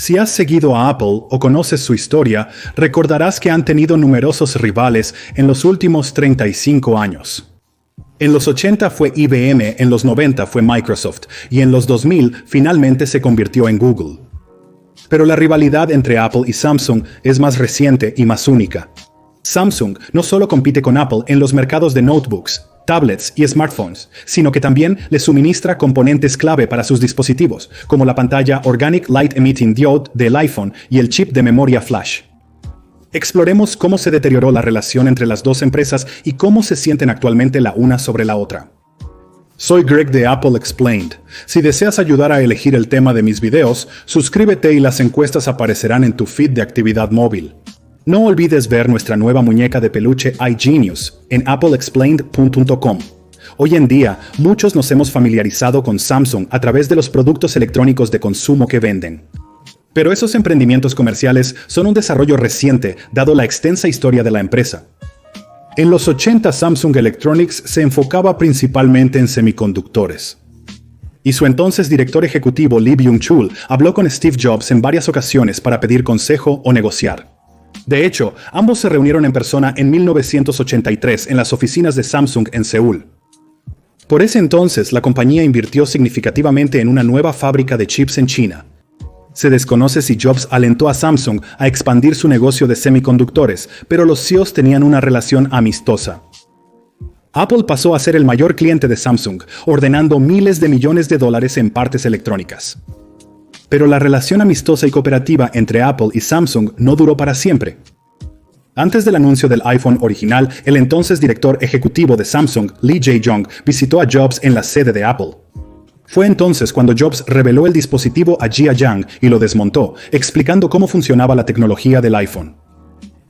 Si has seguido a Apple o conoces su historia, recordarás que han tenido numerosos rivales en los últimos 35 años. En los 80 fue IBM, en los 90 fue Microsoft y en los 2000 finalmente se convirtió en Google. Pero la rivalidad entre Apple y Samsung es más reciente y más única. Samsung no solo compite con Apple en los mercados de notebooks, tablets y smartphones, sino que también le suministra componentes clave para sus dispositivos, como la pantalla Organic Light Emitting Diode del iPhone y el chip de memoria flash. Exploremos cómo se deterioró la relación entre las dos empresas y cómo se sienten actualmente la una sobre la otra. Soy Greg de Apple Explained. Si deseas ayudar a elegir el tema de mis videos, suscríbete y las encuestas aparecerán en tu feed de actividad móvil. No olvides ver nuestra nueva muñeca de peluche iGenius en appleexplained.com. Hoy en día, muchos nos hemos familiarizado con Samsung a través de los productos electrónicos de consumo que venden. Pero esos emprendimientos comerciales son un desarrollo reciente, dado la extensa historia de la empresa. En los 80, Samsung Electronics se enfocaba principalmente en semiconductores. Y su entonces director ejecutivo Lee Byung-chul habló con Steve Jobs en varias ocasiones para pedir consejo o negociar. De hecho, ambos se reunieron en persona en 1983 en las oficinas de Samsung en Seúl. Por ese entonces, la compañía invirtió significativamente en una nueva fábrica de chips en China. Se desconoce si Jobs alentó a Samsung a expandir su negocio de semiconductos, pero los CEOs tenían una relación amistosa. Apple pasó a ser el mayor cliente de Samsung, ordenando miles de millones de dólares en partes electrónicas. Pero la relación amistosa y cooperativa entre Apple y Samsung no duró para siempre. Antes del anuncio del iPhone original, el entonces director ejecutivo de Samsung, Lee Jae-yong, visitó a Jobs en la sede de Apple. Fue entonces cuando Jobs reveló el dispositivo a Jia Jiang y lo desmontó, explicando cómo funcionaba la tecnología del iPhone.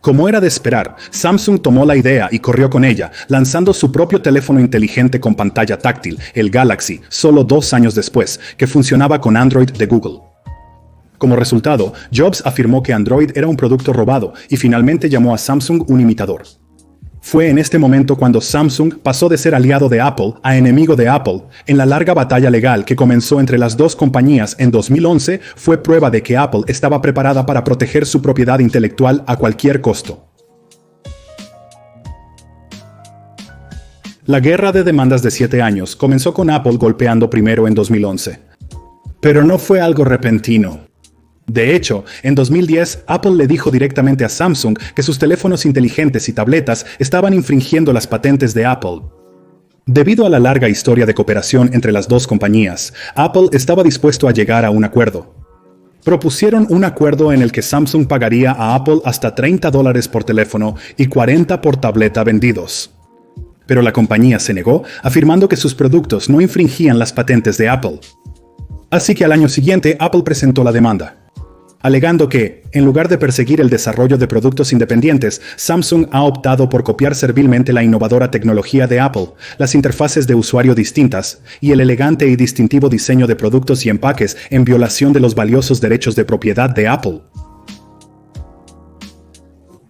Como era de esperar, Samsung tomó la idea y corrió con ella, lanzando su propio teléfono inteligente con pantalla táctil, el Galaxy, solo 2 años después, que funcionaba con Android de Google. Como resultado, Jobs afirmó que Android era un producto robado y finalmente llamó a Samsung un imitador. Fue en este momento cuando Samsung pasó de ser aliado de Apple a enemigo de Apple. En la larga batalla legal que comenzó entre las dos compañías en 2011, fue prueba de que Apple estaba preparada para proteger su propiedad intelectual a cualquier costo. La guerra de demandas de 7 años comenzó con Apple golpeando primero en 2011. Pero no fue algo repentino. De hecho, en 2010, Apple le dijo directamente a Samsung que sus teléfonos inteligentes y tabletas estaban infringiendo las patentes de Apple. Debido a la larga historia de cooperación entre las dos compañías, Apple estaba dispuesto a llegar a un acuerdo. Propusieron un acuerdo en el que Samsung pagaría a Apple hasta $30 por teléfono y $40 por tableta vendidos. Pero la compañía se negó, afirmando que sus productos no infringían las patentes de Apple. Así que al año siguiente, Apple presentó la demanda, alegando que, en lugar de perseguir el desarrollo de productos independientes, Samsung ha optado por copiar servilmente la innovadora tecnología de Apple, las interfaces de usuario distintas y el elegante y distintivo diseño de productos y empaques en violación de los valiosos derechos de propiedad de Apple.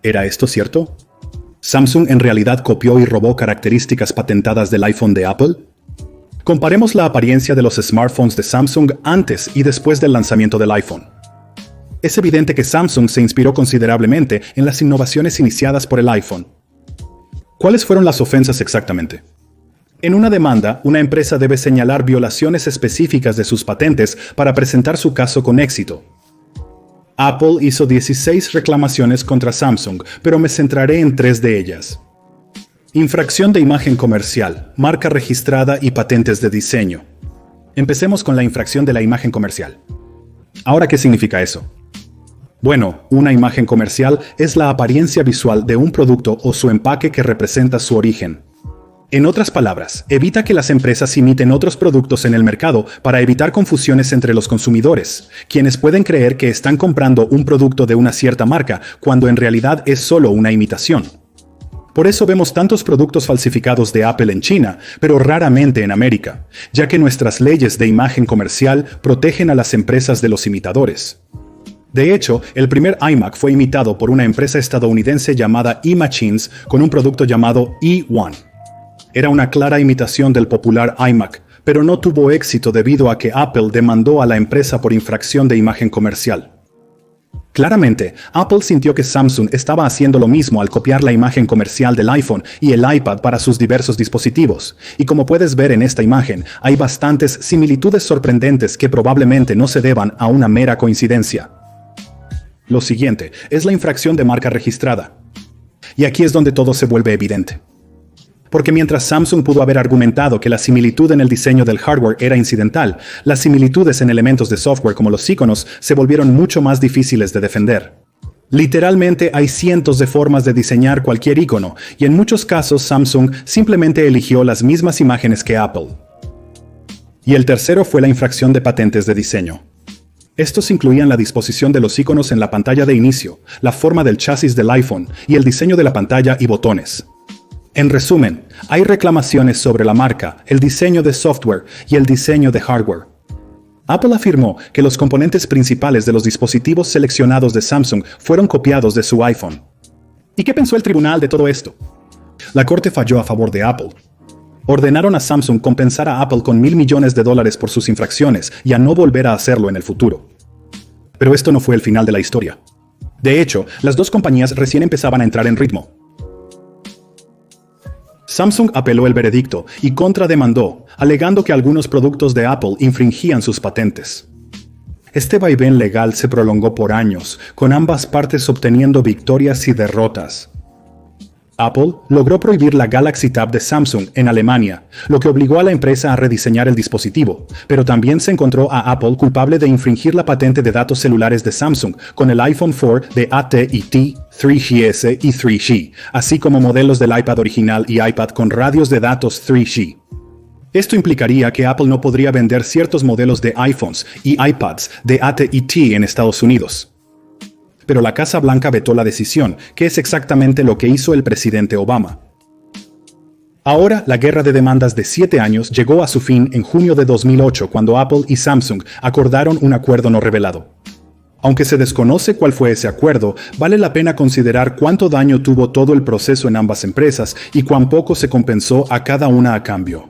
¿Era esto cierto? ¿Samsung en realidad copió y robó características patentadas del iPhone de Apple? Comparemos la apariencia de los smartphones de Samsung antes y después del lanzamiento del iPhone. Es evidente que Samsung se inspiró considerablemente en las innovaciones iniciadas por el iPhone. ¿Cuáles fueron las ofensas exactamente? En una demanda, una empresa debe señalar violaciones específicas de sus patentes para presentar su caso con éxito. Apple hizo 16 reclamaciones contra Samsung, pero me centraré en 3 de ellas. Infracción de imagen comercial, marca registrada y patentes de diseño. Empecemos con la infracción de la imagen comercial. Ahora, ¿qué significa eso? Bueno, una imagen comercial es la apariencia visual de un producto o su empaque que representa su origen. En otras palabras, evita que las empresas imiten otros productos en el mercado para evitar confusiones entre los consumidores, quienes pueden creer que están comprando un producto de una cierta marca cuando en realidad es solo una imitación. Por eso vemos tantos productos falsificados de Apple en China, pero raramente en América, ya que nuestras leyes de imagen comercial protegen a las empresas de los imitadores. De hecho, el primer iMac fue imitado por una empresa estadounidense llamada eMachines con un producto llamado E1. Era una clara imitación del popular iMac, pero no tuvo éxito debido a que Apple demandó a la empresa por infracción de imagen comercial. Claramente, Apple sintió que Samsung estaba haciendo lo mismo al copiar la imagen comercial del iPhone y el iPad para sus diversos dispositivos, y como puedes ver en esta imagen, hay bastantes similitudes sorprendentes que probablemente no se deban a una mera coincidencia. Lo siguiente es la infracción de marca registrada. Y aquí es donde todo se vuelve evidente. Porque mientras Samsung pudo haber argumentado que la similitud en el diseño del hardware era incidental, las similitudes en elementos de software como los iconos se volvieron mucho más difíciles de defender. Literalmente hay cientos de formas de diseñar cualquier icono, y en muchos casos Samsung simplemente eligió las mismas imágenes que Apple. Y el tercero fue la infracción de patentes de diseño. Estos incluían la disposición de los iconos en la pantalla de inicio, la forma del chasis del iPhone y el diseño de la pantalla y botones. En resumen, hay reclamaciones sobre la marca, el diseño de software y el diseño de hardware. Apple afirmó que los componentes principales de los dispositivos seleccionados de Samsung fueron copiados de su iPhone. ¿Y qué pensó el tribunal de todo esto? La corte falló a favor de Apple. Ordenaron a Samsung compensar a Apple con $1.000 millones por sus infracciones y a no volver a hacerlo en el futuro. Pero esto no fue el final de la historia. De hecho, las dos compañías recién empezaban a entrar en ritmo. Samsung apeló el veredicto y contrademandó, alegando que algunos productos de Apple infringían sus patentes. Este vaivén legal se prolongó por años, con ambas partes obteniendo victorias y derrotas. Apple logró prohibir la Galaxy Tab de Samsung en Alemania, lo que obligó a la empresa a rediseñar el dispositivo, pero también se encontró a Apple culpable de infringir la patente de datos celulares de Samsung con el iPhone 4 de AT&T, 3GS y 3G, así como modelos del iPad original y iPad con radios de datos 3G. Esto implicaría que Apple no podría vender ciertos modelos de iPhones y iPads de AT&T en Estados Unidos. Pero la Casa Blanca vetó la decisión, que es exactamente lo que hizo el presidente Obama. Ahora, la guerra de demandas de 7 años llegó a su fin en junio de 2008 cuando Apple y Samsung acordaron un acuerdo no revelado. Aunque se desconoce cuál fue ese acuerdo, vale la pena considerar cuánto daño tuvo todo el proceso en ambas empresas y cuán poco se compensó a cada una a cambio.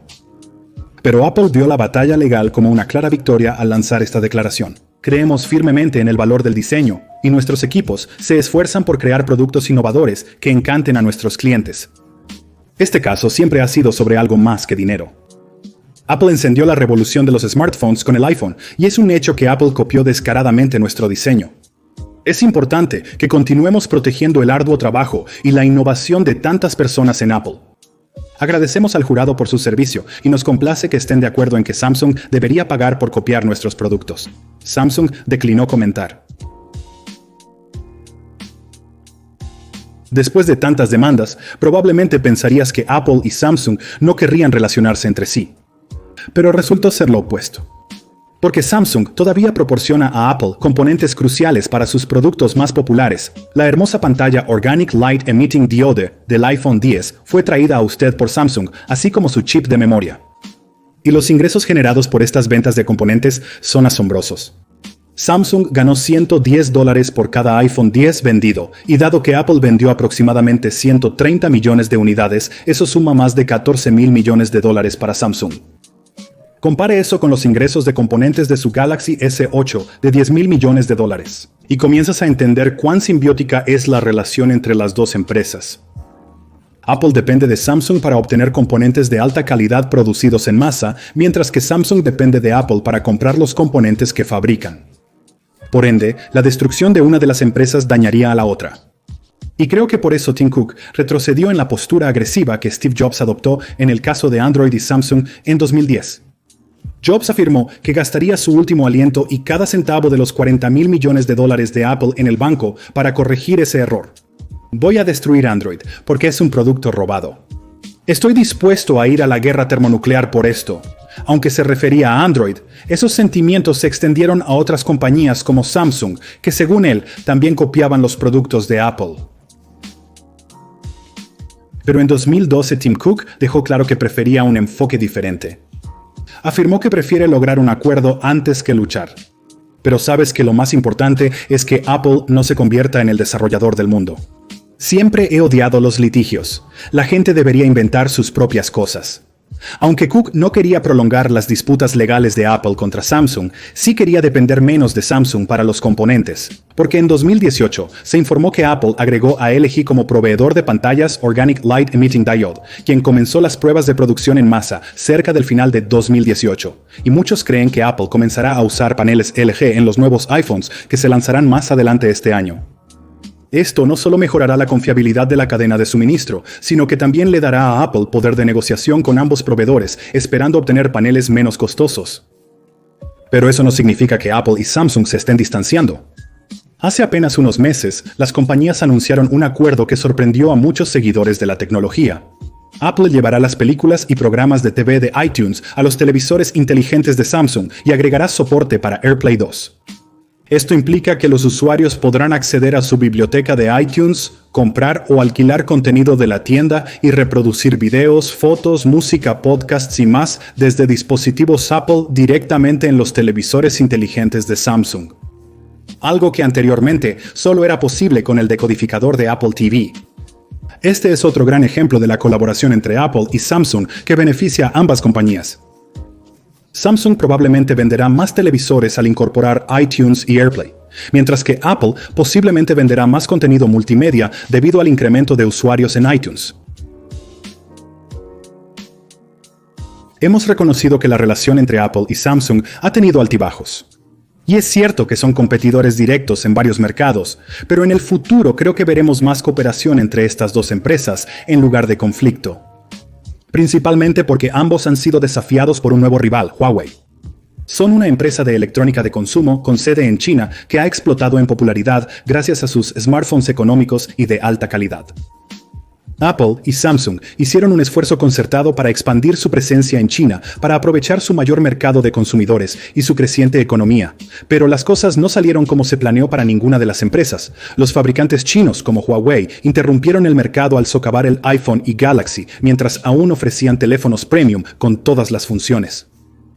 Pero Apple dio la batalla legal como una clara victoria al lanzar esta declaración. Creemos firmemente en el valor del diseño, y nuestros equipos se esfuerzan por crear productos innovadores que encanten a nuestros clientes. Este caso siempre ha sido sobre algo más que dinero. Apple encendió la revolución de los smartphones con el iPhone, y es un hecho que Apple copió descaradamente nuestro diseño. Es importante que continuemos protegiendo el arduo trabajo y la innovación de tantas personas en Apple. Agradecemos al jurado por su servicio y nos complace que estén de acuerdo en que Samsung debería pagar por copiar nuestros productos. Samsung declinó comentar. Después de tantas demandas, probablemente pensarías que Apple y Samsung no querrían relacionarse entre sí. Pero resultó ser lo opuesto. Porque Samsung todavía proporciona a Apple componentes cruciales para sus productos más populares. La hermosa pantalla Organic Light Emitting Diode del iPhone X fue traída a usted por Samsung, así como su chip de memoria. Y los ingresos generados por estas ventas de componentes son asombrosos. Samsung ganó $110 por cada iPhone X vendido, y dado que Apple vendió aproximadamente 130 millones de unidades, eso suma más de $14.000 millones para Samsung. Compare eso con los ingresos de componentes de su Galaxy S8 de $10.000 millones, y comienzas a entender cuán simbiótica es la relación entre las dos empresas. Apple depende de Samsung para obtener componentes de alta calidad producidos en masa, mientras que Samsung depende de Apple para comprar los componentes que fabrican. Por ende, la destrucción de una de las empresas dañaría a la otra. Y creo que por eso Tim Cook retrocedió en la postura agresiva que Steve Jobs adoptó en el caso de Android y Samsung en 2010. Jobs afirmó que gastaría su último aliento y cada centavo de los $40.000 millones de Apple en el banco para corregir ese error. Voy a destruir Android porque es un producto robado. Estoy dispuesto a ir a la guerra termonuclear por esto. Aunque se refería a Android, esos sentimientos se extendieron a otras compañías como Samsung, que según él también copiaban los productos de Apple. Pero en 2012 Tim Cook dejó claro que prefería un enfoque diferente. Afirmó que prefiere lograr un acuerdo antes que luchar. Pero sabes que lo más importante es que Apple no se convierta en el desarrollador del mundo. Siempre he odiado los litigios. La gente debería inventar sus propias cosas. Aunque Cook no quería prolongar las disputas legales de Apple contra Samsung, sí quería depender menos de Samsung para los componentes, porque en 2018 se informó que Apple agregó a LG como proveedor de pantallas Organic Light Emitting Diode, quien comenzó las pruebas de producción en masa cerca del final de 2018, y muchos creen que Apple comenzará a usar paneles LG en los nuevos iPhones que se lanzarán más adelante este año. Esto no solo mejorará la confiabilidad de la cadena de suministro, sino que también le dará a Apple poder de negociación con ambos proveedores, esperando obtener paneles menos costosos. Pero eso no significa que Apple y Samsung se estén distanciando. Hace apenas unos meses, las compañías anunciaron un acuerdo que sorprendió a muchos seguidores de la tecnología. Apple llevará las películas y programas de TV de iTunes a los televisores inteligentes de Samsung y agregará soporte para AirPlay 2. Esto implica que los usuarios podrán acceder a su biblioteca de iTunes, comprar o alquilar contenido de la tienda y reproducir videos, fotos, música, podcasts y más desde dispositivos Apple directamente en los televisores inteligentes de Samsung. Algo que anteriormente solo era posible con el decodificador de Apple TV. Este es otro gran ejemplo de la colaboración entre Apple y Samsung que beneficia a ambas compañías. Samsung probablemente venderá más televisores al incorporar iTunes y AirPlay, mientras que Apple posiblemente venderá más contenido multimedia debido al incremento de usuarios en iTunes. Hemos reconocido que la relación entre Apple y Samsung ha tenido altibajos. Y es cierto que son competidores directos en varios mercados, pero en el futuro creo que veremos más cooperación entre estas dos empresas en lugar de conflicto. Principalmente porque ambos han sido desafiados por un nuevo rival, Huawei. Son una empresa de electrónica de consumo con sede en China que ha explotado en popularidad gracias a sus smartphones económicos y de alta calidad. Apple y Samsung hicieron un esfuerzo concertado para expandir su presencia en China para aprovechar su mayor mercado de consumidores y su creciente economía, pero las cosas no salieron como se planeó para ninguna de las empresas. Los fabricantes chinos como Huawei interrumpieron el mercado al socavar el iPhone y Galaxy, mientras aún ofrecían teléfonos premium con todas las funciones.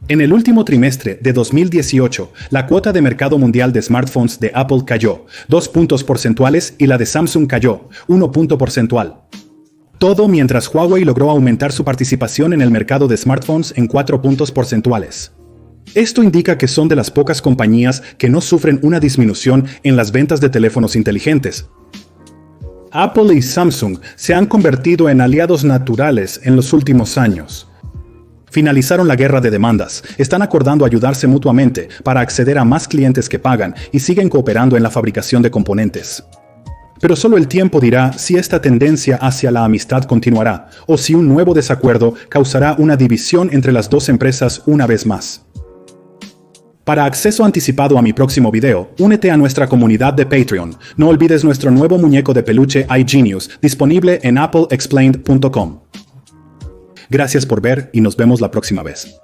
En el último trimestre de 2018, la cuota de mercado mundial de smartphones de Apple cayó 2 puntos porcentuales y la de Samsung cayó 1 punto porcentual. Todo mientras Huawei logró aumentar su participación en el mercado de smartphones en 4 puntos porcentuales. Esto indica que son de las pocas compañías que no sufren una disminución en las ventas de teléfonos inteligentes. Apple y Samsung se han convertido en aliados naturales en los últimos años. Finalizaron la guerra de demandas, están acordando ayudarse mutuamente para acceder a más clientes que pagan y siguen cooperando en la fabricación de componentes. Pero solo el tiempo dirá si esta tendencia hacia la amistad continuará, o si un nuevo desacuerdo causará una división entre las dos empresas una vez más. Para acceso anticipado a mi próximo video, únete a nuestra comunidad de Patreon. No olvides nuestro nuevo muñeco de peluche iGenius, disponible en appleexplained.com. Gracias por ver y nos vemos la próxima vez.